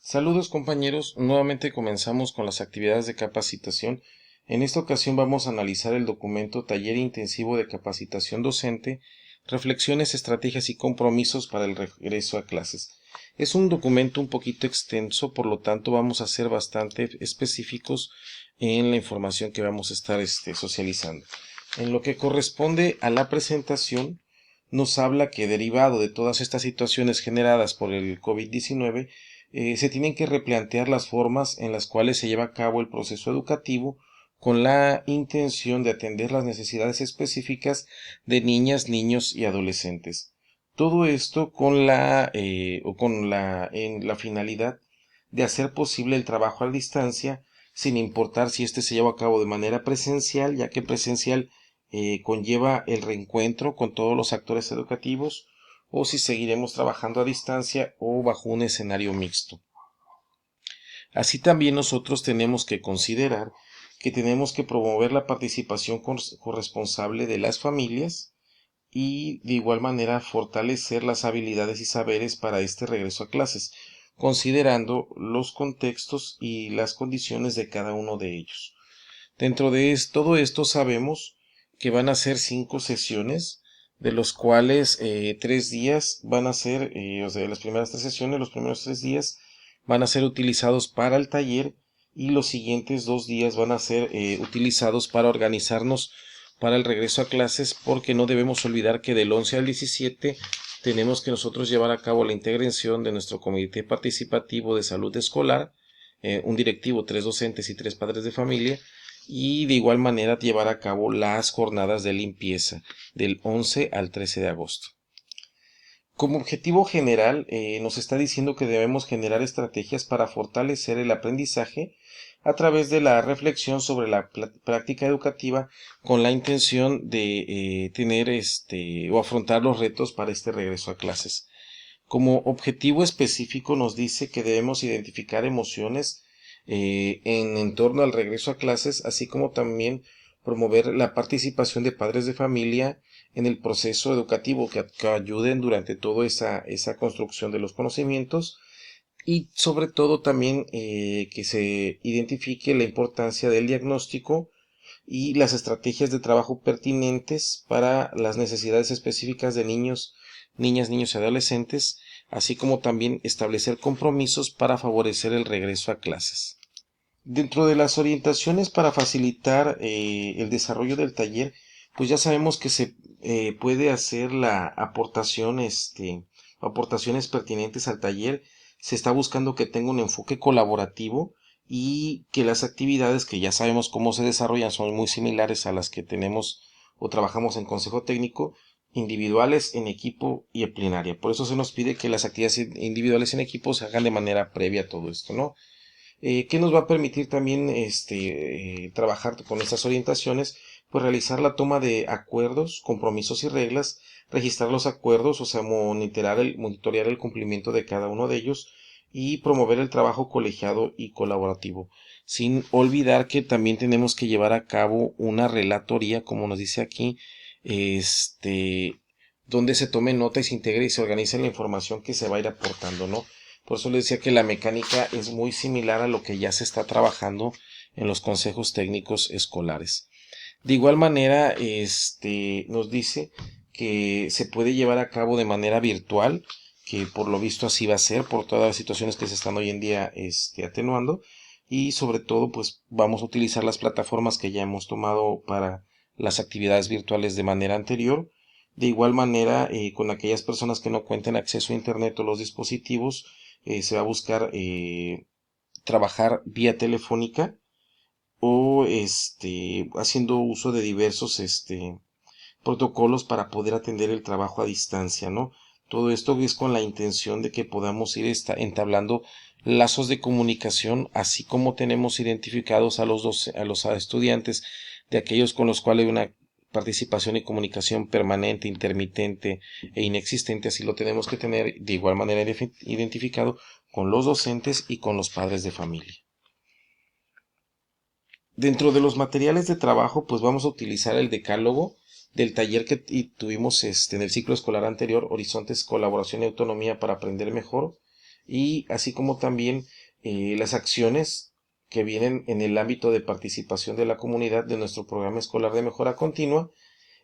Saludos compañeros, nuevamente comenzamos con las actividades de capacitación. En esta ocasión vamos a analizar el documento Taller Intensivo de Capacitación Docente, Reflexiones, Estrategias y Compromisos para el Regreso a Clases. Es un documento un poquito extenso, por lo tanto vamos a ser bastante específicos en la información que vamos a estar socializando. En lo que corresponde a la presentación, nos habla que derivado de todas estas situaciones generadas por el COVID-19, se tienen que replantear las formas en las cuales se lleva a cabo el proceso educativo con la intención de atender las necesidades específicas de niñas, niños y adolescentes. Todo esto con en la finalidad de hacer posible el trabajo a distancia, sin importar si éste se lleva a cabo de manera presencial, ya que presencial conlleva el reencuentro con todos los actores educativos, o si seguiremos trabajando a distancia o bajo un escenario mixto. Así también nosotros tenemos que considerar que tenemos que promover la participación corresponsable de las familias y de igual manera fortalecer las habilidades y saberes para este regreso a clases, considerando los contextos y las condiciones de cada uno de ellos. Dentro de todo esto sabemos que van a ser 5 sesiones, de los cuales 3 días van a ser, o sea, las primeras 3 sesiones, los primeros 3 días van a ser utilizados para el taller y los siguientes 2 días van a ser utilizados para organizarnos para el regreso a clases, porque no debemos olvidar que del 11 al 17 tenemos que nosotros llevar a cabo la integración de nuestro comité participativo de salud escolar, un directivo, 3 docentes y 3 padres de familia, y de igual manera llevar a cabo las jornadas de limpieza del 11 al 13 de agosto. Como objetivo general, nos está diciendo que debemos generar estrategias para fortalecer el aprendizaje a través de la reflexión sobre la práctica educativa, con la intención de tener o afrontar los retos para este regreso a clases. Como objetivo específico nos dice que debemos identificar emociones en torno al regreso a clases, así como también promover la participación de padres de familia en el proceso educativo, que ayuden durante toda esa construcción de los conocimientos, y sobre todo también que se identifique la importancia del diagnóstico y las estrategias de trabajo pertinentes para las necesidades específicas de niños, niñas, niños y adolescentes, así como también establecer compromisos para favorecer el regreso a clases. Dentro de las orientaciones para facilitar el desarrollo del taller, pues ya sabemos que se puede hacer la aportación, aportaciones pertinentes al taller. Se está buscando que tenga un enfoque colaborativo y que las actividades, que ya sabemos cómo se desarrollan, son muy similares a las que tenemos o trabajamos en consejo técnico, individuales, en equipo y en plenaria. Por eso se nos pide que las actividades individuales en equipo se hagan de manera previa a todo esto, ¿no? ¿Qué nos va a permitir también trabajar con estas orientaciones? Pues realizar la toma de acuerdos, compromisos y reglas, registrar los acuerdos, o sea, monitorear el cumplimiento de cada uno de ellos y promover el trabajo colegiado y colaborativo. Sin olvidar que también tenemos que llevar a cabo una relatoría, como nos dice aquí, donde se tome nota y se integre y se organice la información que se va a ir aportando, ¿no? Por eso le decía que la mecánica es muy similar a lo que ya se está trabajando en los consejos técnicos escolares. De igual manera, nos dice que se puede llevar a cabo de manera virtual, que por lo visto así va a ser por todas las situaciones que se están hoy en día atenuando, y sobre todo pues vamos a utilizar las plataformas que ya hemos tomado para las actividades virtuales de manera anterior. De igual manera, con aquellas personas que no cuenten acceso a internet o los dispositivos, se va a buscar trabajar vía telefónica o haciendo uso de diversos protocolos para poder atender el trabajo a distancia, ¿no? Todo esto es con la intención de que podamos ir entablando lazos de comunicación, así como tenemos identificados a los estudiantes de aquellos con los cuales hay una participación y comunicación permanente, intermitente e inexistente, así lo tenemos que tener de igual manera identificado con los docentes y con los padres de familia. Dentro de los materiales de trabajo, pues vamos a utilizar el decálogo del taller que tuvimos en el ciclo escolar anterior, Horizontes, Colaboración y Autonomía para Aprender Mejor. y así como también las acciones que vienen en el ámbito de participación de la comunidad de nuestro programa escolar de mejora continua,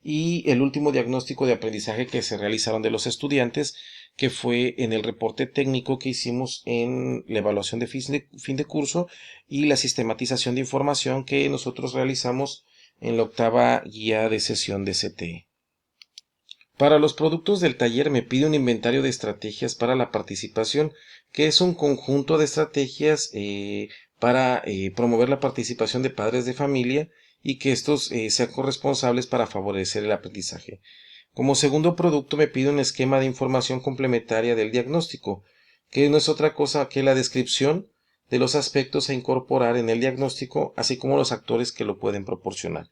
y el último diagnóstico de aprendizaje que se realizaron de los estudiantes, que fue en el reporte técnico que hicimos en la evaluación de fin de curso y la sistematización de información que nosotros realizamos en la octava guía de sesión de CTE. Para los productos del taller me pide un inventario de estrategias para la participación, que es un conjunto de estrategias para promover la participación de padres de familia y que estos sean corresponsables para favorecer el aprendizaje. Como segundo producto me pide un esquema de información complementaria del diagnóstico, que no es otra cosa que la descripción de los aspectos a incorporar en el diagnóstico, así como los actores que lo pueden proporcionar.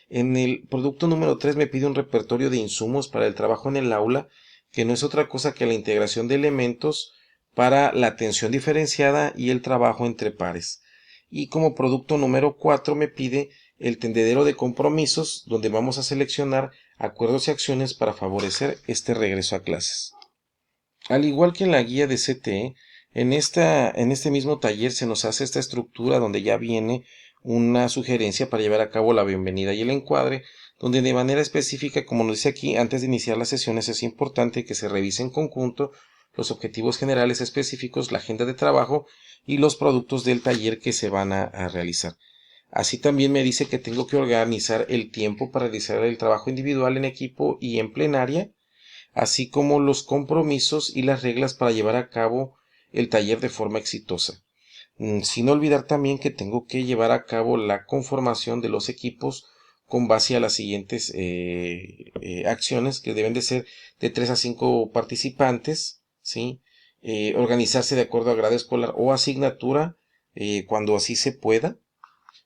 En el producto número 3 me pide un repertorio de insumos para el trabajo en el aula, que no es otra cosa que la integración de elementos para la atención diferenciada y el trabajo entre pares. Y como producto número 4 me pide el tendedero de compromisos, donde vamos a seleccionar acuerdos y acciones para favorecer este regreso a clases. Al igual que en la guía de CTE, en este mismo taller se nos hace esta estructura donde ya viene una sugerencia para llevar a cabo la bienvenida y el encuadre, donde de manera específica, como nos dice aquí, antes de iniciar las sesiones es importante que se revise en conjunto los objetivos generales específicos, la agenda de trabajo y los productos del taller que se van a realizar. Así también me dice que tengo que organizar el tiempo para realizar el trabajo individual en equipo y en plenaria, así como los compromisos y las reglas para llevar a cabo el taller de forma exitosa. Sin olvidar también que tengo que llevar a cabo la conformación de los equipos con base a las siguientes acciones, que deben de ser de 3 a 5 participantes, ¿sí? Organizarse de acuerdo a grado escolar o asignatura cuando así se pueda.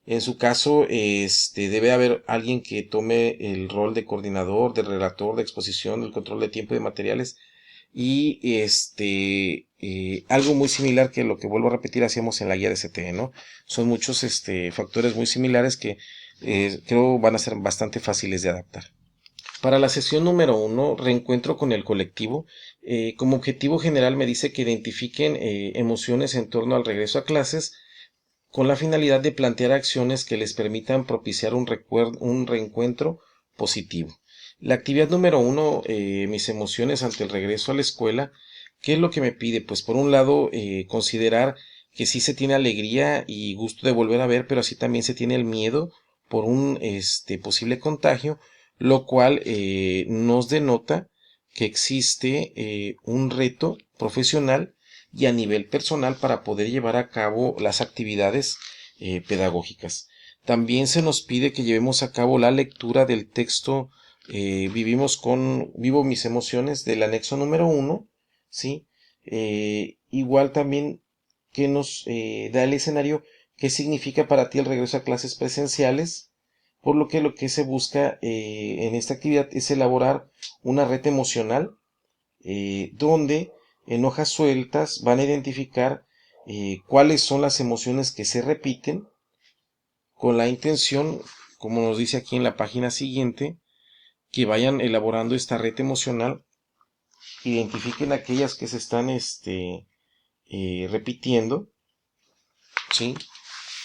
En su caso, debe haber alguien que tome el rol de coordinador, de relator, de exposición, del control de tiempo y de materiales. Y algo muy similar que lo que vuelvo a repetir hacíamos en la guía de CTE, ¿no? Son muchos factores muy similares que creo van a ser bastante fáciles de adaptar. Para la sesión número 1, reencuentro con el colectivo. Como objetivo general me dice que identifiquen emociones en torno al regreso a clases, con la finalidad de plantear acciones que les permitan propiciar un reencuentro positivo. La actividad número 1, mis emociones ante el regreso a la escuela. ¿Qué es lo que me pide? Pues por un lado, considerar que sí se tiene alegría y gusto de volver a ver, pero así también se tiene el miedo por un posible contagio, lo cual nos denota que existe un reto profesional y a nivel personal para poder llevar a cabo las actividades pedagógicas. También se nos pide que llevemos a cabo la lectura del texto Vivo mis emociones del anexo número 1, ¿sí? Igual también que nos da el escenario qué significa para ti el regreso a clases presenciales, por lo que se busca en esta actividad es elaborar una red emocional donde en hojas sueltas van a identificar cuáles son las emociones que se repiten con la intención, como nos dice aquí en la página siguiente, que vayan elaborando esta red emocional, identifiquen aquellas que se están repitiendo, ¿sí?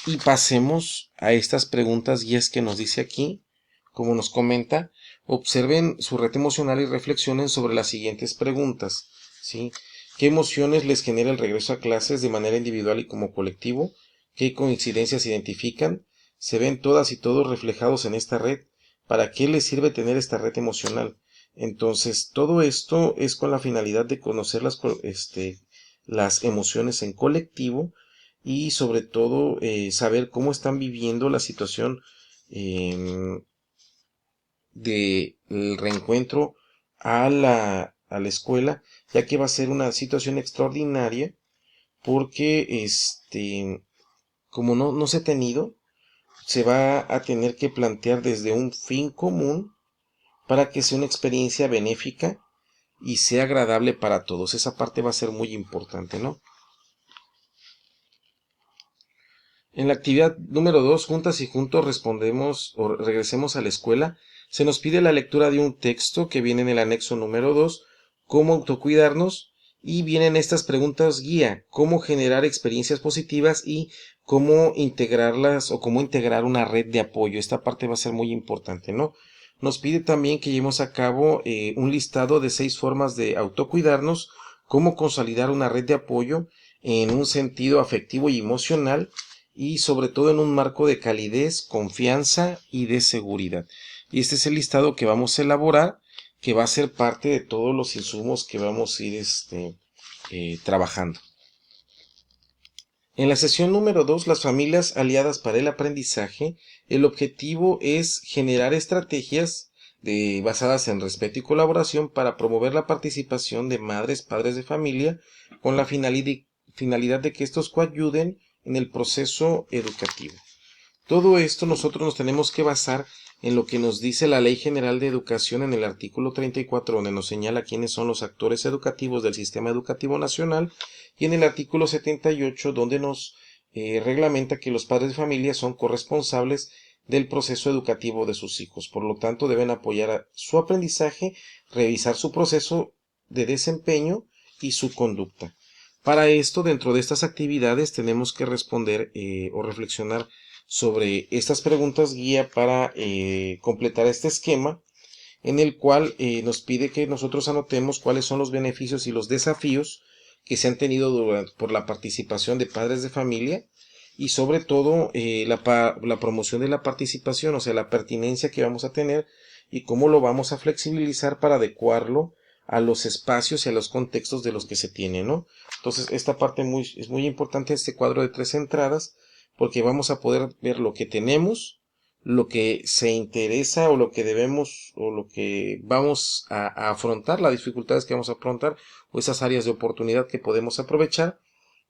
Y pasemos a estas preguntas guías que nos dice aquí, como nos comenta, observen su red emocional y reflexionen sobre las siguientes preguntas, ¿sí? ¿Qué emociones les genera el regreso a clases de manera individual y como colectivo? ¿Qué coincidencias identifican? ¿Se ven todas y todos reflejados en esta red? ¿Para qué les sirve tener esta red emocional? Entonces, todo esto es con la finalidad de conocer las emociones en colectivo y sobre todo saber cómo están viviendo la situación del reencuentro a la escuela, ya que va a ser una situación extraordinaria porque como no se ha tenido, se va a tener que plantear desde un fin común para que sea una experiencia benéfica y sea agradable para todos. Esa parte va a ser muy importante, ¿no? En la actividad número 2, juntas y juntos respondemos o regresemos a la escuela, se nos pide la lectura de un texto que viene en el anexo número 2, cómo autocuidarnos, y vienen estas preguntas guía: cómo generar experiencias positivas y cómo integrarlas o cómo integrar una red de apoyo. Esta parte va a ser muy importante, ¿no? Nos pide también que llevemos a cabo un listado de 6 formas de autocuidarnos, cómo consolidar una red de apoyo en un sentido afectivo y emocional, y sobre todo en un marco de calidez, confianza y de seguridad. Y este es el listado que vamos a elaborar, que va a ser parte de todos los insumos que vamos a ir trabajando. En la sesión número 2, las familias aliadas para el aprendizaje, el objetivo es generar estrategias basadas en respeto y colaboración para promover la participación de madres, padres de familia, con la finalidad de que estos coayuden en el proceso educativo. Todo esto nosotros nos tenemos que basar en lo que nos dice la Ley General de Educación en el artículo 34, donde nos señala quiénes son los actores educativos del sistema educativo nacional, y en el artículo 78, donde nos reglamenta que los padres de familia son corresponsables del proceso educativo de sus hijos. Por lo tanto, deben apoyar su aprendizaje, revisar su proceso de desempeño y su conducta. Para esto, dentro de estas actividades, tenemos que responder o reflexionar sobre estas preguntas guía para completar este esquema, en el cual nos pide que nosotros anotemos cuáles son los beneficios y los desafíos que se han tenido por la participación de padres de familia, y sobre todo la promoción de la participación, o sea, la pertinencia que vamos a tener y cómo lo vamos a flexibilizar para adecuarlo a los espacios y a los contextos de los que se tiene, ¿no? Entonces, esta parte es muy importante, este cuadro de 3 entradas, porque vamos a poder ver lo que tenemos, lo que se interesa o lo que debemos o lo que vamos a afrontar, las dificultades que vamos a afrontar o esas áreas de oportunidad que podemos aprovechar,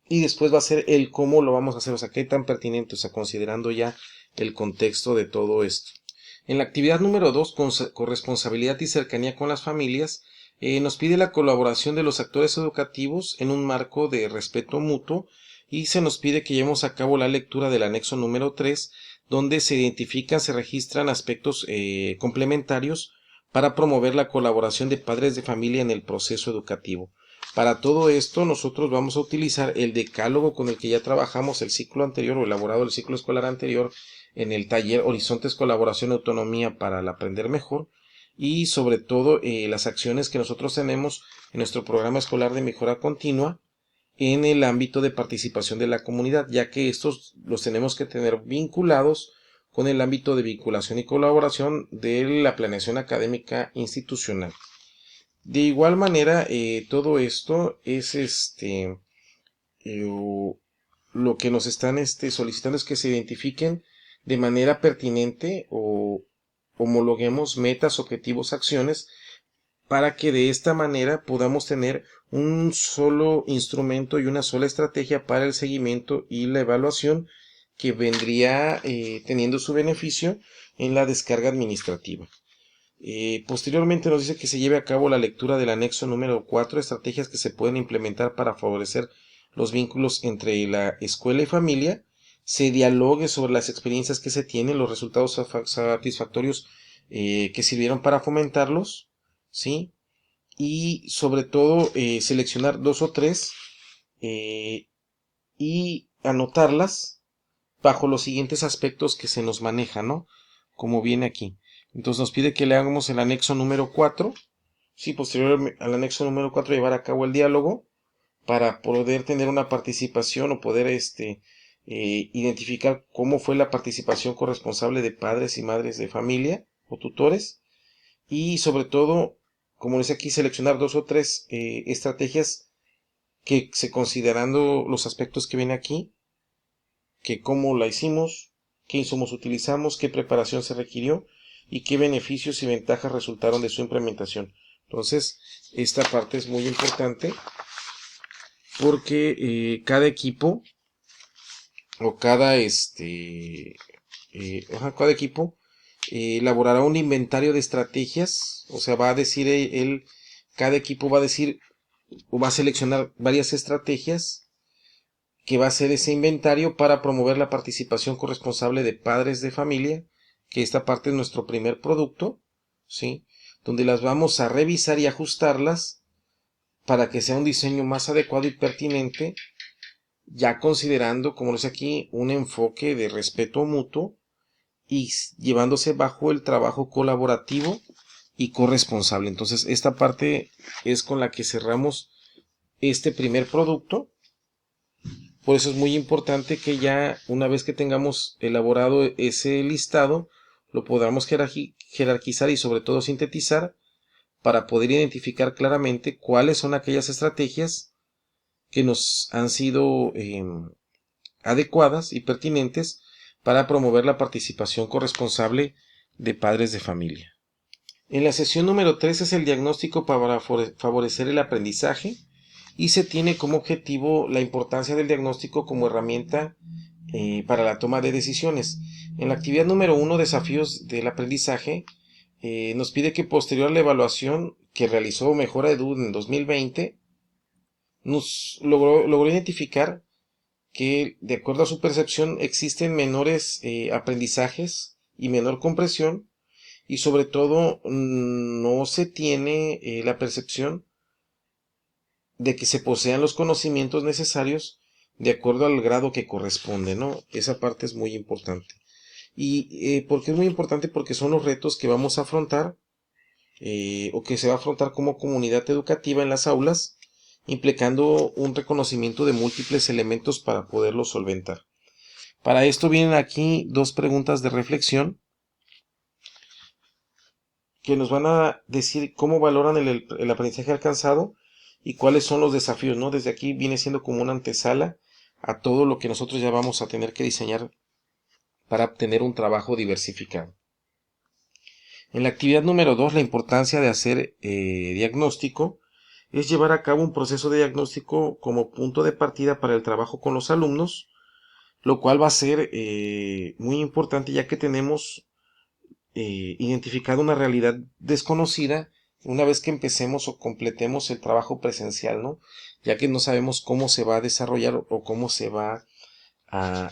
y después va a ser el cómo lo vamos a hacer, o sea, qué tan pertinente, o sea, considerando ya el contexto de todo esto. En la actividad número 2, corresponsabilidad y cercanía con las familias, nos pide la colaboración de los actores educativos en un marco de respeto mutuo, y se nos pide que llevemos a cabo la lectura del anexo número 3, donde se identifican, se registran aspectos complementarios para promover la colaboración de padres de familia en el proceso educativo. Para todo esto, nosotros vamos a utilizar el decálogo con el que ya trabajamos el ciclo anterior o elaborado el ciclo escolar anterior en el taller Horizontes, Colaboración y Autonomía para el Aprender Mejor, y sobre todo las acciones que nosotros tenemos en nuestro programa escolar de mejora continua en el ámbito de participación de la comunidad, ya que estos los tenemos que tener vinculados con el ámbito de vinculación y colaboración de la planeación académica institucional. De igual manera, todo esto es lo que nos están solicitando es que se identifiquen de manera pertinente o homologuemos metas, objetivos, acciones, para que de esta manera podamos tener un solo instrumento y una sola estrategia para el seguimiento y la evaluación, que vendría teniendo su beneficio en la descarga administrativa. Posteriormente nos dice que se lleve a cabo la lectura del anexo número 4, estrategias que se pueden implementar para favorecer los vínculos entre la escuela y familia, se dialogue sobre las experiencias que se tienen, los resultados satisfactorios que sirvieron para fomentarlos, ¿sí? Y sobre todo seleccionar 2 o 3 y anotarlas bajo los siguientes aspectos que se nos manejan, ¿no? Como viene aquí. Entonces nos pide que le hagamos el anexo número 4. Sí, posterior al anexo número 4, llevar a cabo el diálogo para poder tener una participación o poder identificar cómo fue la participación corresponsable de padres y madres de familia o tutores, y sobre todo, como dice aquí, seleccionar 2 o 3 estrategias que, se considerando los aspectos que viene aquí, que cómo la hicimos, qué insumos utilizamos, qué preparación se requirió y qué beneficios y ventajas resultaron de su implementación. Entonces, esta parte es muy importante porque cada equipo o cada equipo elaborará un inventario de estrategias, o sea, va a decir cada equipo va a decir o va a seleccionar varias estrategias que va a ser ese inventario para promover la participación corresponsable de padres de familia, que esta parte es nuestro primer producto, ¿sí? Donde las vamos a revisar y ajustarlas para que sea un diseño más adecuado y pertinente, ya considerando, como dice aquí, un enfoque de respeto mutuo y llevándose bajo el trabajo colaborativo y corresponsable. Entonces, esta parte es con la que cerramos este primer producto. Por eso es muy importante que ya una vez que tengamos elaborado ese listado, lo podamos jerarquizar y sobre todo sintetizar para poder identificar claramente cuáles son aquellas estrategias que nos han sido adecuadas y pertinentes para promover la participación corresponsable de padres de familia. En la sesión número 3 es el diagnóstico para favorecer el aprendizaje y se tiene como objetivo la importancia del diagnóstico como herramienta para la toma de decisiones. En la actividad número 1, desafíos del aprendizaje, nos pide que posterior a la evaluación que realizó Mejora Edu en 2020, nos logró identificar que, de acuerdo a su percepción, existen menores aprendizajes y menor comprensión, y sobre todo no se tiene la percepción de que se posean los conocimientos necesarios de acuerdo al grado que corresponde, ¿no? Esa parte es muy importante. ¿Y por qué es muy importante? Porque son los retos que vamos a afrontar o que se va a afrontar como comunidad educativa en las aulas, implicando un reconocimiento de múltiples elementos para poderlo solventar. Para esto vienen aquí dos preguntas de reflexión que nos van a decir cómo valoran el aprendizaje alcanzado y cuáles son los desafíos, ¿no? Desde aquí viene siendo como una antesala a todo lo que nosotros ya vamos a tener que diseñar para obtener un trabajo diversificado. En la actividad número 2, la importancia de hacer diagnóstico es llevar a cabo un proceso de diagnóstico como punto de partida para el trabajo con los alumnos, lo cual va a ser muy importante ya que tenemos identificado una realidad desconocida una vez que empecemos o completemos el trabajo presencial, ¿no? Ya que no sabemos cómo se va a desarrollar o cómo se va a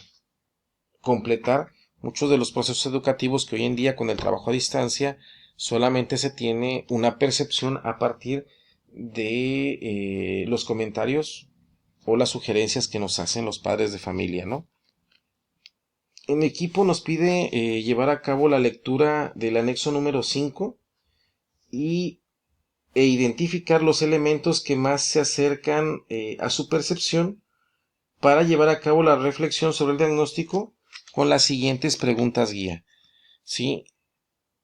completar muchos de los procesos educativos que hoy en día con el trabajo a distancia solamente se tiene una percepción a partir de los comentarios o las sugerencias que nos hacen los padres de familia, ¿no? El equipo nos pide llevar a cabo la lectura del anexo número 5 e identificar los elementos que más se acercan a su percepción para llevar a cabo la reflexión sobre el diagnóstico con las siguientes preguntas guía. ¿Sí?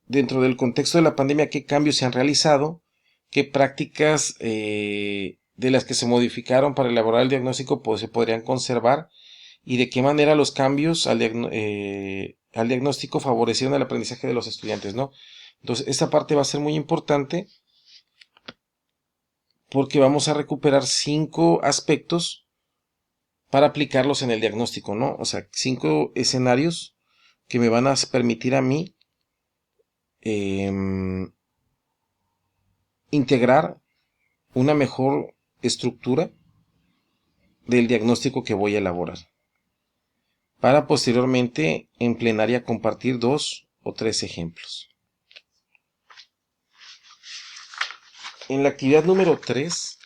Dentro del contexto de la pandemia, ¿qué cambios se han realizado? ¿Qué prácticas de las que se modificaron para elaborar el diagnóstico pues, se podrían conservar? ¿Y de qué manera los cambios al diagnóstico favorecieron el aprendizaje de los estudiantes, ¿no? Entonces, esta parte va a ser muy importante porque vamos a recuperar 5 aspectos para aplicarlos en el diagnóstico, ¿no? O sea, 5 escenarios que me van a permitir a mí integrar una mejor estructura del diagnóstico que voy a elaborar, para posteriormente en plenaria compartir 2 o 3 ejemplos. En la actividad número 3,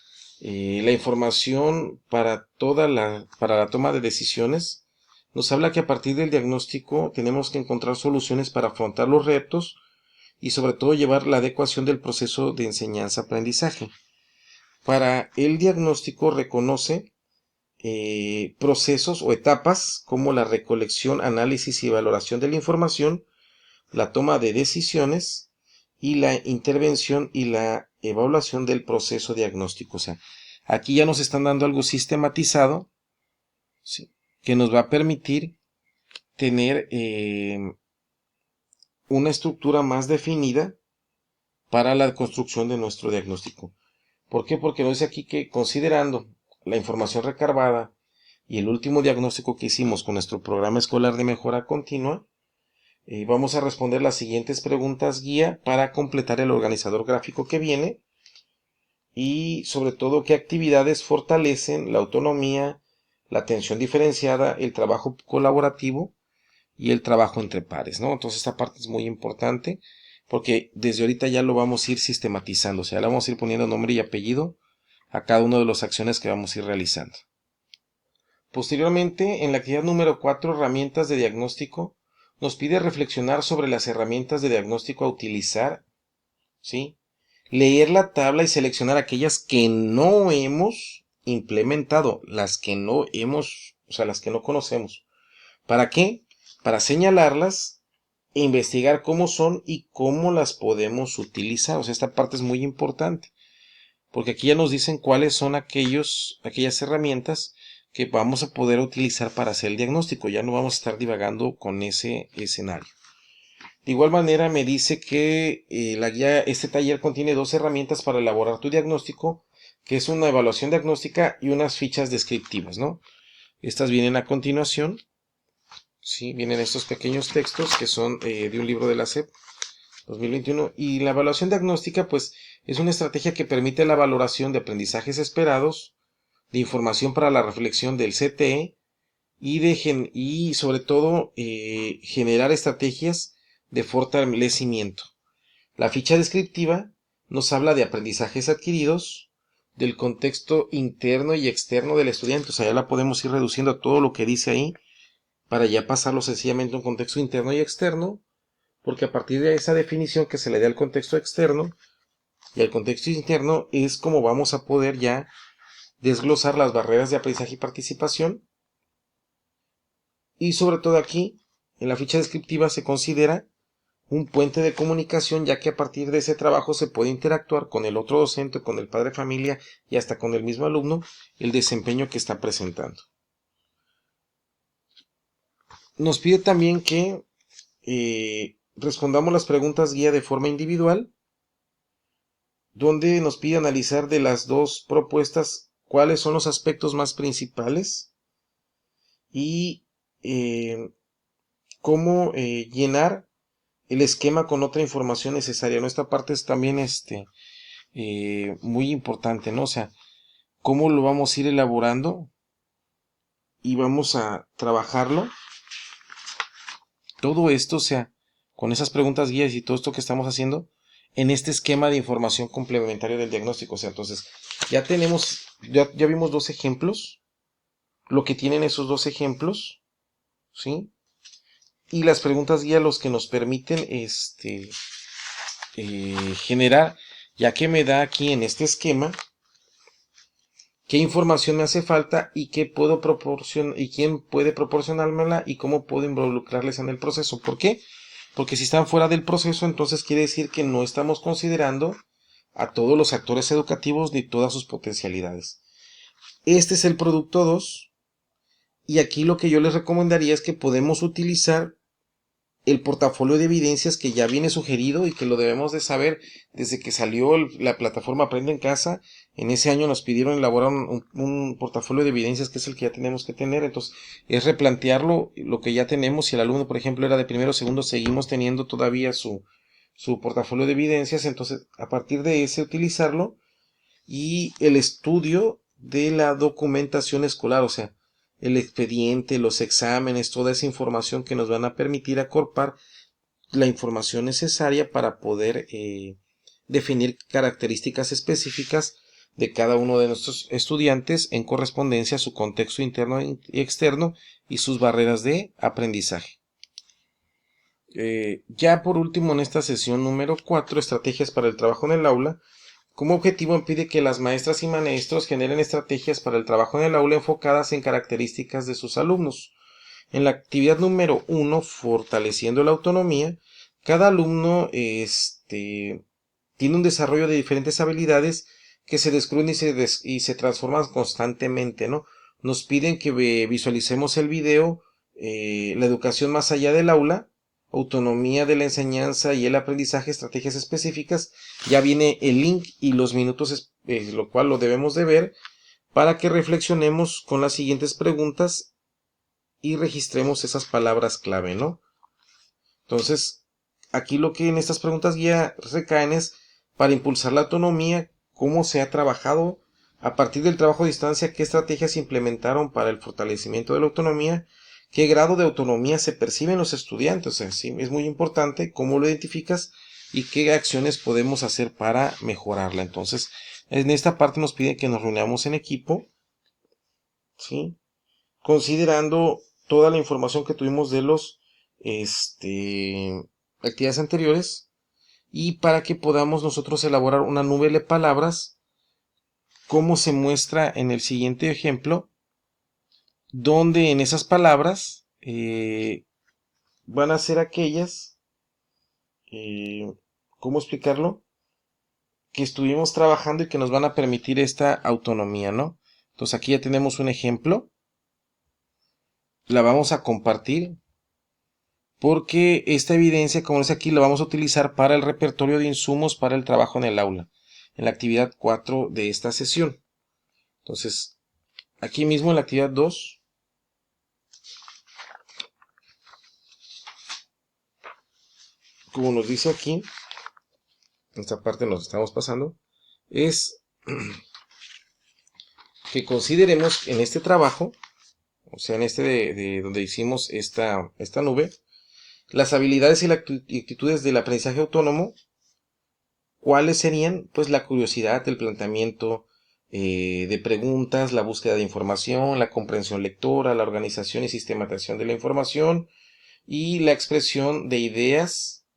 la información para la toma de decisiones nos habla que a partir del diagnóstico tenemos que encontrar soluciones para afrontar los retos y sobre todo llevar la adecuación del proceso de enseñanza-aprendizaje. Para el diagnóstico reconoce procesos o etapas como la recolección, análisis y valoración de la información, la toma de decisiones y la intervención y la evaluación del proceso diagnóstico. O sea, aquí ya nos están dando algo sistematizado, ¿sí?, que nos va a permitir tener una estructura más definida para la construcción de nuestro diagnóstico. ¿Por qué? Porque nos dice aquí que considerando la información recabada y el último diagnóstico que hicimos con nuestro programa escolar de mejora continua, vamos a responder las siguientes preguntas guía para completar el organizador gráfico que viene y sobre todo qué actividades fortalecen la autonomía, la atención diferenciada, el trabajo colaborativo y el trabajo entre pares, ¿no? Entonces esta parte es muy importante porque desde ahorita ya lo vamos a ir sistematizando, o sea, le vamos a ir poniendo nombre y apellido a cada una de las acciones que vamos a ir realizando. Posteriormente, en la actividad número 4, herramientas de diagnóstico, nos pide reflexionar sobre las herramientas de diagnóstico a utilizar, ¿sí? Leer la tabla y seleccionar aquellas que no hemos implementado, las que no hemos, o sea, las que no conocemos. ¿Para qué? Para señalarlas e investigar cómo son y cómo las podemos utilizar. O sea, esta parte es muy importante, porque aquí ya nos dicen cuáles son aquellas herramientas que vamos a poder utilizar para hacer el diagnóstico. Ya no vamos a estar divagando con ese escenario. De igual manera me dice que la guía, este taller contiene 2 herramientas para elaborar tu diagnóstico, que es una evaluación diagnóstica y unas fichas descriptivas, ¿no? Estas vienen a continuación, ¿sí? Vienen estos pequeños textos que son de un libro de la SEP 2021. Y la evaluación diagnóstica, pues, es una estrategia que permite la valoración de aprendizajes esperados, de información para la reflexión del CTE y sobre todo generar estrategias de fortalecimiento. La ficha descriptiva nos habla de aprendizajes adquiridos, del contexto interno y externo del estudiante. O sea, ya la podemos ir reduciendo a todo lo que dice ahí para ya pasarlo sencillamente a un contexto interno y externo, porque a partir de esa definición que se le da al contexto externo y al contexto interno es como vamos a poder ya desglosar las barreras de aprendizaje y participación. Y sobre todo aquí, en la ficha descriptiva se considera un puente de comunicación, ya que a partir de ese trabajo se puede interactuar con el otro docente, con el padre de familia y hasta con el mismo alumno, el desempeño que está presentando. Nos pide también que respondamos las preguntas guía de forma individual, donde nos pide analizar de las 2 propuestas cuáles son los aspectos más principales y cómo llenar el esquema con otra información necesaria, ¿no? Esta parte es también muy importante, ¿no? O sea, cómo lo vamos a ir elaborando y vamos a trabajarlo. Todo esto, o sea, con esas preguntas guías y todo esto que estamos haciendo en este esquema de información complementaria del diagnóstico. O sea, entonces, ya vimos 2 ejemplos, lo que tienen esos 2 ejemplos, ¿sí? Y las preguntas guía los que nos permiten generar, ya que me da aquí en este esquema qué información me hace falta y qué puedo proporcionar y quién puede proporcionármela y cómo puedo involucrarles en el proceso. ¿Por qué? Porque si están fuera del proceso, entonces quiere decir que no estamos considerando a todos los actores educativos ni todas sus potencialidades. Este es el producto 2 y aquí lo que yo les recomendaría es que podemos utilizar el portafolio de evidencias que ya viene sugerido y que lo debemos de saber desde que salió la plataforma Aprende en Casa. En ese año nos pidieron elaborar un portafolio de evidencias que es el que ya tenemos que tener. Entonces es replantearlo, lo que ya tenemos. Si el alumno, por ejemplo, era de primero o segundo, seguimos teniendo todavía su portafolio de evidencias. Entonces, a partir de ese, utilizarlo y el estudio de la documentación escolar, o sea, el expediente, los exámenes, toda esa información que nos van a permitir acorpar la información necesaria para poder definir características específicas de cada uno de nuestros estudiantes en correspondencia a su contexto interno y externo y sus barreras de aprendizaje. Ya por último, en esta sesión número 4, estrategias para el trabajo en el aula, como objetivo pide que las maestras y maestros generen estrategias para el trabajo en el aula enfocadas en características de sus alumnos. En la actividad número 1, fortaleciendo la autonomía, cada alumno tiene un desarrollo de diferentes habilidades que se descubren y se transforman constantemente, ¿no? Nos piden que visualicemos el video, la educación más allá del aula, autonomía de la enseñanza y el aprendizaje, estrategias específicas. Ya viene el link y los minutos, lo cual lo debemos de ver para que reflexionemos con las siguientes preguntas y registremos esas palabras clave, ¿no? Entonces, aquí lo que en estas preguntas guía recaen es para impulsar la autonomía, cómo se ha trabajado a partir del trabajo a distancia, qué estrategias se implementaron para el fortalecimiento de la autonomía, qué grado de autonomía se perciben los estudiantes. O sea, sí, es muy importante cómo lo identificas y qué acciones podemos hacer para mejorarla. Entonces, En esta parte nos pide que nos reunamos en equipo, ¿sí? Considerando toda la información que tuvimos de los actividades anteriores, y para que podamos nosotros elaborar una nube de palabras, como se muestra en el siguiente ejemplo, donde en esas palabras van a ser aquellas, ¿cómo explicarlo? Que estuvimos trabajando y que nos van a permitir esta autonomía, ¿no? Entonces aquí ya tenemos un ejemplo, la vamos a compartir, porque esta evidencia, como es aquí, la vamos a utilizar para el repertorio de insumos para el trabajo en el aula, en la actividad 4 de esta sesión. Entonces, aquí mismo en la actividad 2, como nos dice aquí, esta parte nos estamos pasando, es que consideremos en este trabajo, o sea, en este de donde hicimos esta nube, las habilidades y las actitudes del aprendizaje autónomo. ¿Cuáles serían? Pues la curiosidad, el planteamiento de preguntas, la búsqueda de información, la comprensión lectora, la organización y sistematización de la información y la expresión de ideas,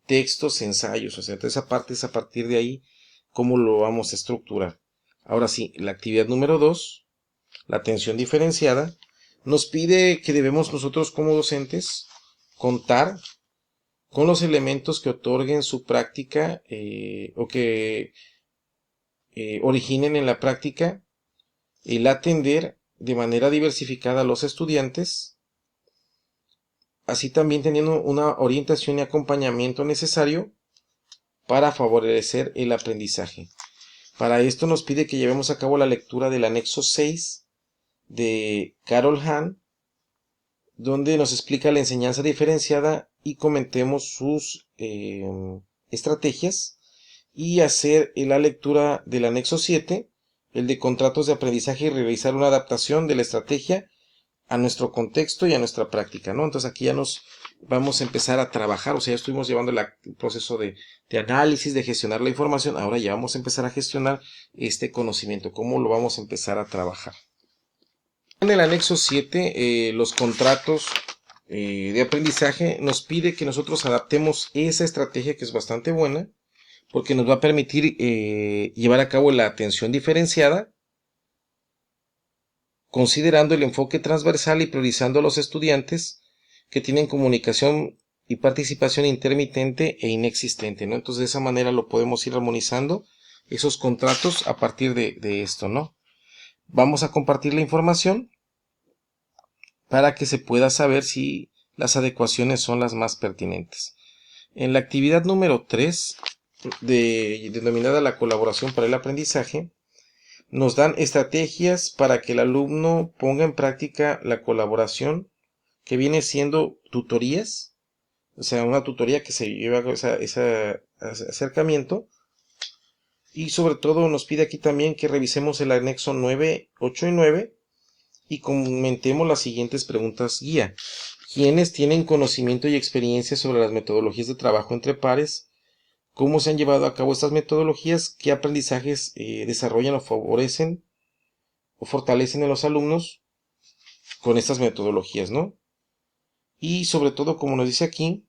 textos, ensayos. O sea, toda esa parte es a partir de ahí cómo lo vamos a estructurar. Ahora sí, la actividad número 2, la atención diferenciada, nos pide que debemos nosotros como docentes contar con los elementos que otorguen su práctica o que originen en la práctica el atender de manera diversificada a los estudiantes, así también teniendo una orientación y acompañamiento necesario para favorecer el aprendizaje. Para esto nos pide que llevemos a cabo la lectura del anexo 6 de Carol Hahn, donde nos explica la enseñanza diferenciada y comentemos sus estrategias, y hacer la lectura del anexo 7, el de contratos de aprendizaje, y realizar una adaptación de la estrategia a nuestro contexto y a nuestra práctica, ¿no? Entonces aquí ya nos vamos a empezar a trabajar, o sea, ya estuvimos llevando el proceso de análisis, de gestionar la información, ahora ya vamos a empezar a gestionar este conocimiento, cómo lo vamos a empezar a trabajar. En el anexo 7, los contratos de aprendizaje nos pide que nosotros adaptemos esa estrategia, que es bastante buena, porque nos va a permitir llevar a cabo la atención diferenciada, considerando el enfoque transversal y priorizando a los estudiantes que tienen comunicación y participación intermitente e inexistente, ¿no? Entonces de esa manera lo podemos ir armonizando esos contratos a partir de esto, ¿no? Vamos a compartir la información para que se pueda saber si las adecuaciones son las más pertinentes. En la actividad número 3, denominada la colaboración para el aprendizaje, nos dan estrategias para que el alumno ponga en práctica la colaboración, que viene siendo tutorías, o sea, una tutoría que se lleva ese acercamiento, y sobre todo nos pide aquí también que revisemos el anexo 9, 8 y 9 y comentemos las siguientes preguntas guía. ¿Quiénes tienen conocimiento y experiencia sobre las metodologías de trabajo entre pares? ¿Cómo se han llevado a cabo estas metodologías? ¿Qué aprendizajes desarrollan o favorecen o fortalecen en los alumnos con estas metodologías, ¿no? Y sobre todo, como nos dice aquí,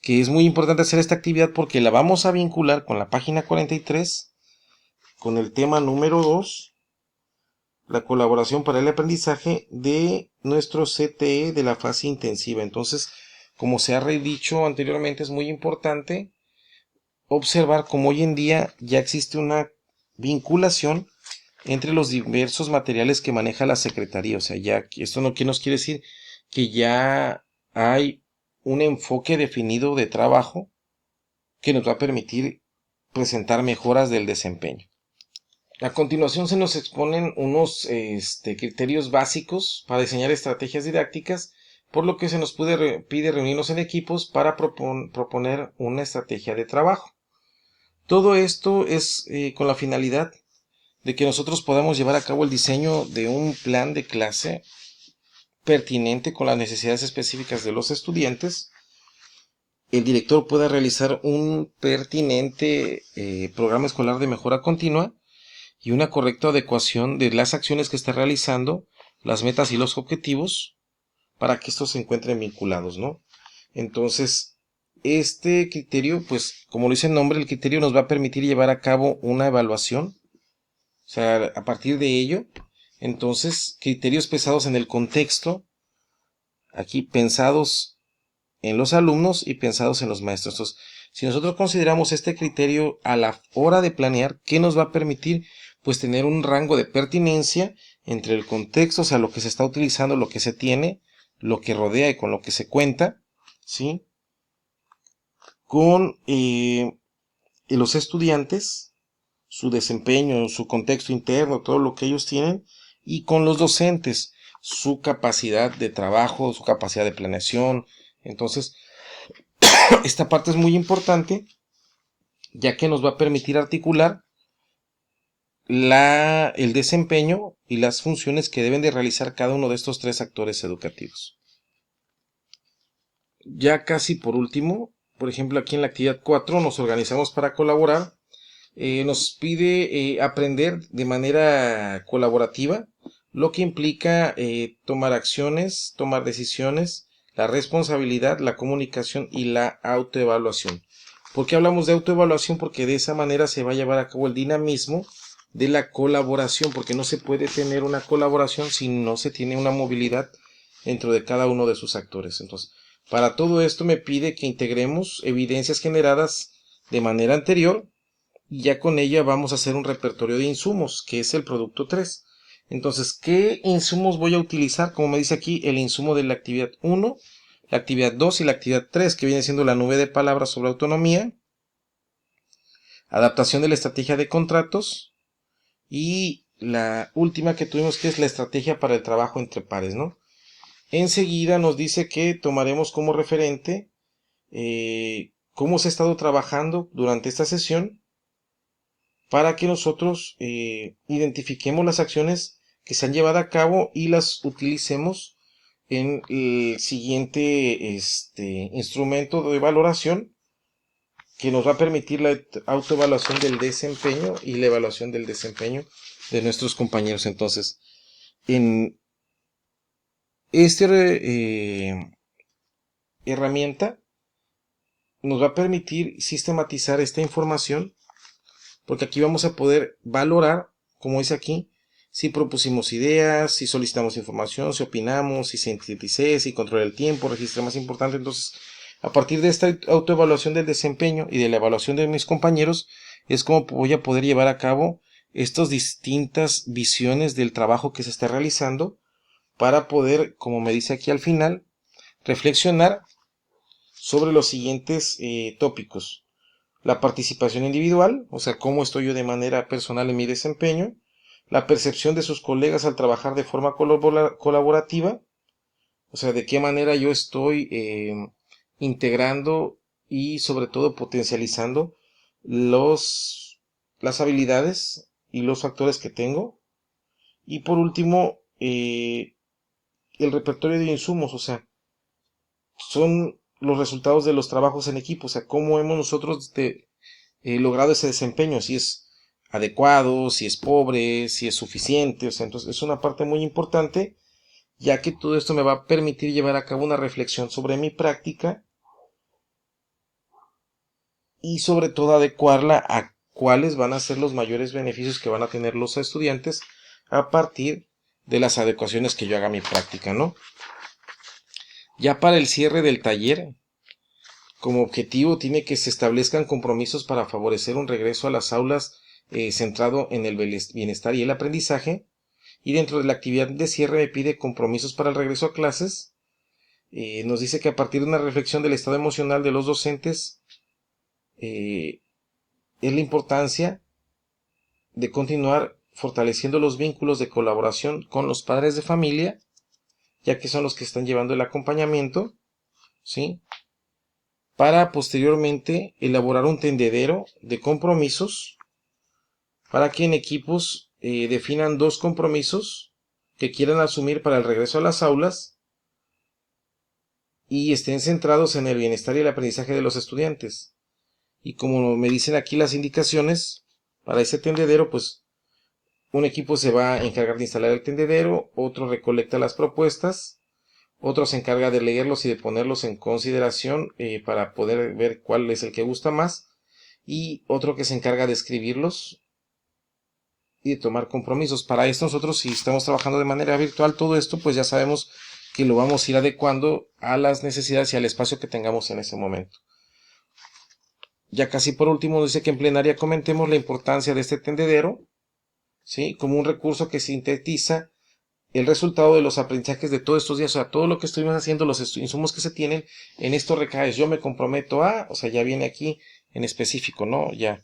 que es muy importante hacer esta actividad porque la vamos a vincular con la página 43, con el tema número 2, la colaboración para el aprendizaje de nuestro CTE de la fase intensiva. Entonces, como se ha dicho anteriormente, es muy importante observar cómo hoy en día ya existe una vinculación entre los diversos materiales que maneja la Secretaría. O sea, ya esto no nos quiere decir que ya hay un enfoque definido de trabajo que nos va a permitir presentar mejoras del desempeño. A continuación se nos exponen unos criterios básicos para diseñar estrategias didácticas, por lo que se nos pide reunirnos en equipos para proponer una estrategia de trabajo. Todo esto es con la finalidad de que nosotros podamos llevar a cabo el diseño de un plan de clase pertinente con las necesidades específicas de los estudiantes, el director pueda realizar un pertinente programa escolar de mejora continua y una correcta adecuación de las acciones que está realizando, las metas y los objetivos, para que estos se encuentren vinculados, ¿no? Entonces, este criterio, pues, como lo dice el nombre, el criterio nos va a permitir llevar a cabo una evaluación, o sea, a partir de ello, entonces, criterios pesados en el contexto, aquí pensados en los alumnos y pensados en los maestros. Entonces, si nosotros consideramos este criterio a la hora de planear, ¿qué nos va a permitir? Pues tener un rango de pertinencia entre el contexto, o sea, lo que se está utilizando, lo que se tiene, lo que rodea y con lo que se cuenta, ¿sí? Con los estudiantes, su desempeño, su contexto interno, todo lo que ellos tienen, y con los docentes, su capacidad de trabajo, su capacidad de planeación. Entonces, esta parte es muy importante, ya que nos va a permitir articular el desempeño y las funciones que deben de realizar cada uno de estos tres actores educativos. Ya casi por último, por ejemplo, aquí en la actividad 4 nos organizamos para colaborar. Nos pide aprender de manera colaborativa, lo que implica tomar acciones, tomar decisiones, la responsabilidad, la comunicación y la autoevaluación. ¿Por qué hablamos de autoevaluación? Porque de esa manera se va a llevar a cabo el dinamismo de la colaboración, porque no se puede tener una colaboración si no se tiene una movilidad dentro de cada uno de sus actores. Entonces, para todo esto me pide que integremos evidencias generadas de manera anterior, y ya con ella vamos a hacer un repertorio de insumos, que es el producto 3. Entonces, ¿qué insumos voy a utilizar? Como me dice aquí, el insumo de la actividad 1, la actividad 2 y la actividad 3, que viene siendo la nube de palabras sobre autonomía, adaptación de la estrategia de contratos, y la última que tuvimos, que es la estrategia para el trabajo entre pares, ¿no? Enseguida nos dice que tomaremos como referente cómo se ha estado trabajando durante esta sesión, para que nosotros identifiquemos las acciones que se han llevado a cabo y las utilicemos en el siguiente instrumento de valoración, que nos va a permitir la autoevaluación del desempeño y la evaluación del desempeño de nuestros compañeros. Entonces, en esta herramienta nos va a permitir sistematizar esta información, porque aquí vamos a poder valorar, como dice aquí, si propusimos ideas, si solicitamos información, si opinamos, si sinteticé, si controlé el tiempo, registré más importante. Entonces, a partir de esta autoevaluación del desempeño y de la evaluación de mis compañeros, es como voy a poder llevar a cabo estas distintas visiones del trabajo que se está realizando, para poder, como me dice aquí al final, reflexionar sobre los siguientes tópicos: la participación individual, o sea, cómo estoy yo de manera personal en mi desempeño; la percepción de sus colegas al trabajar de forma colaborativa, o sea, de qué manera yo estoy integrando y sobre todo potencializando las habilidades y los factores que tengo; y por último, el repertorio de insumos, o sea, son los resultados de los trabajos en equipo, o sea, cómo hemos nosotros logrado ese desempeño, si es adecuado, si es pobre, si es suficiente. O sea, entonces es una parte muy importante, ya que todo esto me va a permitir llevar a cabo una reflexión sobre mi práctica y sobre todo adecuarla a cuáles van a ser los mayores beneficios que van a tener los estudiantes a partir de las adecuaciones que yo haga a mi práctica, ¿no? Ya para el cierre del taller, como objetivo tiene que se establezcan compromisos para favorecer un regreso a las aulas centrado en el bienestar y el aprendizaje. Y dentro de la actividad de cierre me pide compromisos para el regreso a clases. Nos dice que a partir de una reflexión del estado emocional de los docentes, es la importancia de continuar fortaleciendo los vínculos de colaboración con los padres de familia, ya que son los que están llevando el acompañamiento, ¿sí? Para posteriormente elaborar un tendedero de compromisos, para que en equipos definan 2 compromisos que quieran asumir para el regreso a las aulas, y estén centrados en el bienestar y el aprendizaje de los estudiantes. Y como me dicen aquí las indicaciones, para ese tendedero, pues un equipo se va a encargar de instalar el tendedero, otro recolecta las propuestas, otro se encarga de leerlos y de ponerlos en consideración para poder ver cuál es el que gusta más, y otro que se encarga de escribirlos y de tomar compromisos. Para esto nosotros, si estamos trabajando de manera virtual, todo esto pues ya sabemos que lo vamos a ir adecuando a las necesidades y al espacio que tengamos en ese momento. Ya casi por último dice que en plenaria comentemos la importancia de este tendedero, ¿sí? Como un recurso que sintetiza el resultado de los aprendizajes de todos estos días, o sea, todo lo que estuvimos haciendo, los insumos que se tienen, en esto recae, yo me comprometo a, o sea, ya viene aquí en específico, ¿no? Ya.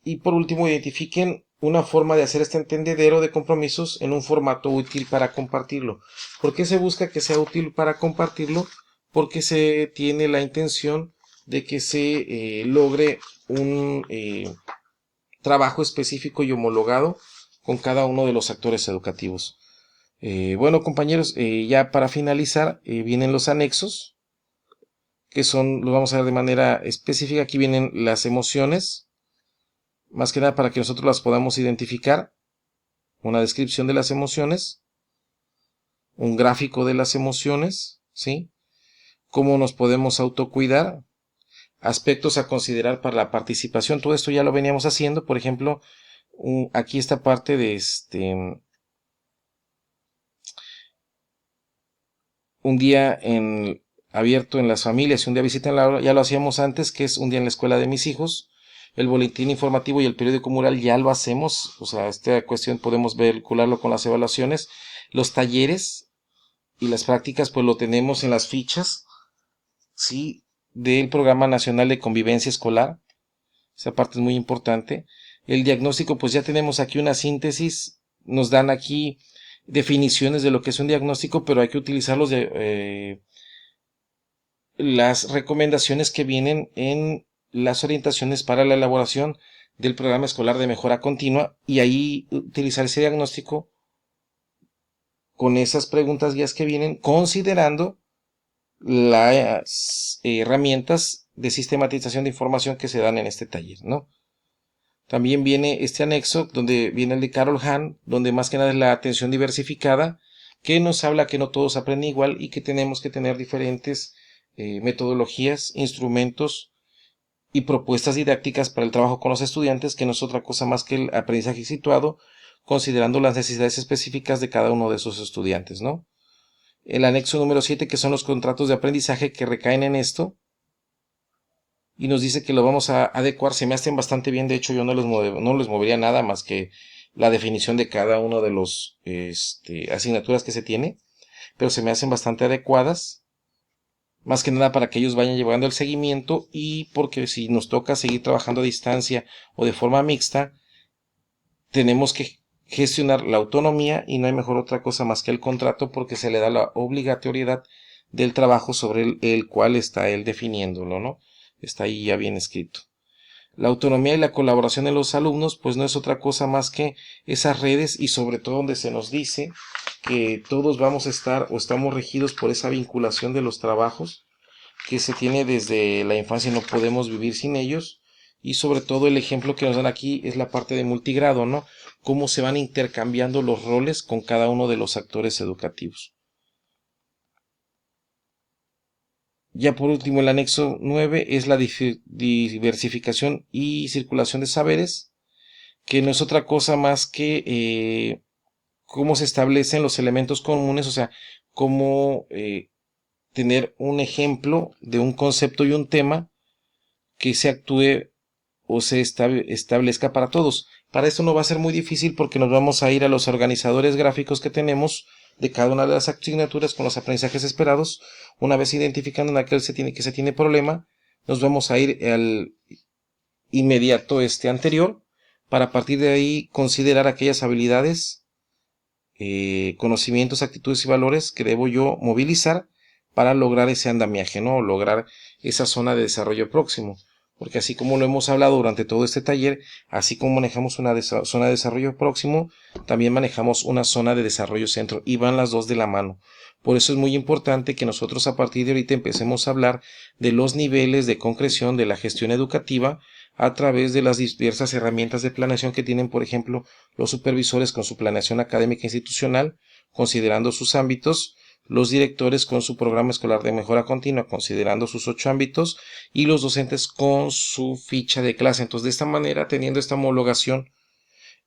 Y por último, identifiquen una forma de hacer este entendedero de compromisos en un formato útil para compartirlo. ¿Por qué se busca que sea útil para compartirlo? Porque se tiene la intención de que se logre un trabajo específico y homologado con cada uno de los actores educativos. Bueno, compañeros, ya para finalizar, vienen los anexos, que son, los vamos a ver de manera específica. Aquí vienen las emociones, más que nada para que nosotros las podamos identificar, una descripción de las emociones, un gráfico de las emociones, ¿sí? Cómo nos podemos autocuidar, aspectos a considerar para la participación. Todo esto ya lo veníamos haciendo. Por ejemplo, aquí esta parte de un día abierto en las familias y un día visita en la aula, ya lo hacíamos antes, que es un día en la escuela de mis hijos. El boletín informativo y el periódico mural ya lo hacemos, o sea, esta cuestión podemos vincularlo con las evaluaciones. Los talleres y las prácticas pues lo tenemos en las fichas, ¿sí? Del Programa Nacional de Convivencia Escolar. Esa parte es muy importante. El diagnóstico, pues ya tenemos aquí una síntesis, nos dan aquí definiciones de lo que es un diagnóstico, pero hay que utilizarlos de las recomendaciones que vienen en las orientaciones para la elaboración del programa escolar de mejora continua, y ahí utilizar ese diagnóstico con esas preguntas guías que vienen, considerando las herramientas de sistematización de información que se dan en este taller, ¿no? También viene este anexo donde viene el de Carol Hahn, donde más que nada es la atención diversificada, que nos habla que no todos aprenden igual y que tenemos que tener diferentes metodologías, instrumentos y propuestas didácticas para el trabajo con los estudiantes, que no es otra cosa más que el aprendizaje situado, considerando las necesidades específicas de cada uno de esos estudiantes, ¿no? El anexo número 7, que son los contratos de aprendizaje que recaen en esto, y nos dice que lo vamos a adecuar. Se me hacen bastante bien, de hecho yo no les movería nada más que la definición de cada uno de los asignaturas que se tiene, pero se me hacen bastante adecuadas, más que nada para que ellos vayan llevando el seguimiento, y porque si nos toca seguir trabajando a distancia o de forma mixta, tenemos que gestionar la autonomía, y no hay mejor otra cosa más que el contrato, porque se le da la obligatoriedad del trabajo sobre el cual está él definiéndolo, ¿no? Está ahí ya bien escrito. La autonomía y la colaboración de los alumnos pues no es otra cosa más que esas redes, y sobre todo donde se nos dice que todos vamos a estar o estamos regidos por esa vinculación de los trabajos que se tiene desde la infancia y no podemos vivir sin ellos. Y sobre todo el ejemplo que nos dan aquí es la parte de multigrado, ¿no? Cómo se van intercambiando los roles con cada uno de los actores educativos. Ya por último, el anexo 9 es la diversificación y circulación de saberes, que no es otra cosa más que cómo se establecen los elementos comunes, o sea, cómo tener un ejemplo de un concepto y un tema que se actúe o se establezca para todos. Para esto no va a ser muy difícil, porque nos vamos a ir a los organizadores gráficos que tenemos de cada una de las asignaturas con los aprendizajes esperados. Una vez identificando en aquel que se tiene problema, nos vamos a ir al inmediato anterior, para a partir de ahí considerar aquellas habilidades, conocimientos, actitudes y valores que debo yo movilizar para lograr ese andamiaje, ¿no? Lograr esa zona de desarrollo próximo. porque así como lo hemos hablado durante todo este taller, así como manejamos una zona de desarrollo próximo, también manejamos una zona de desarrollo centro, y van las dos de la mano. Por eso es muy importante que nosotros a partir de ahorita empecemos a hablar de los niveles de concreción de la gestión educativa a través de las diversas herramientas de planeación que tienen, por ejemplo, los supervisores con su planeación académica institucional, considerando sus ámbitos, los directores con su programa escolar de mejora continua, considerando sus 8 ámbitos, y los docentes con su ficha de clase. Entonces, de esta manera, teniendo esta homologación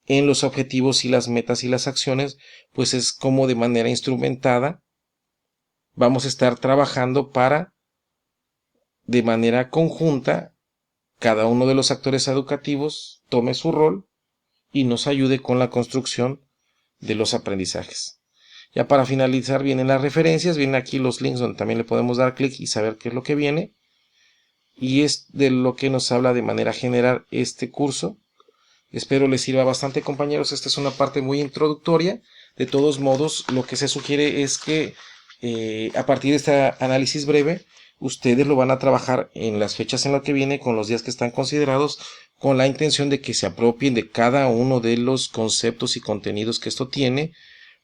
en los objetivos y las metas y las acciones, pues es como de manera instrumentada vamos a estar trabajando para, de manera conjunta, cada uno de los actores educativos tome su rol y nos ayude con la construcción de los aprendizajes. Ya para finalizar vienen las referencias, vienen aquí los links donde también le podemos dar clic y saber qué es lo que viene. Y es de lo que nos habla de manera general este curso. Espero les sirva bastante, compañeros. Esta es una parte muy introductoria. De todos modos, lo que se sugiere es que a partir de este análisis breve, ustedes lo van a trabajar en las fechas en las que viene, con los días que están considerados, con la intención de que se apropien de cada uno de los conceptos y contenidos que esto tiene,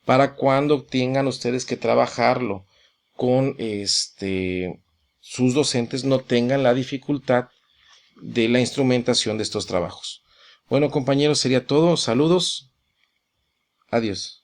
para cuando tengan ustedes que trabajarlo con sus docentes, no tengan la dificultad de la instrumentación de estos trabajos. Bueno, compañeros, sería todo. Saludos. Adiós.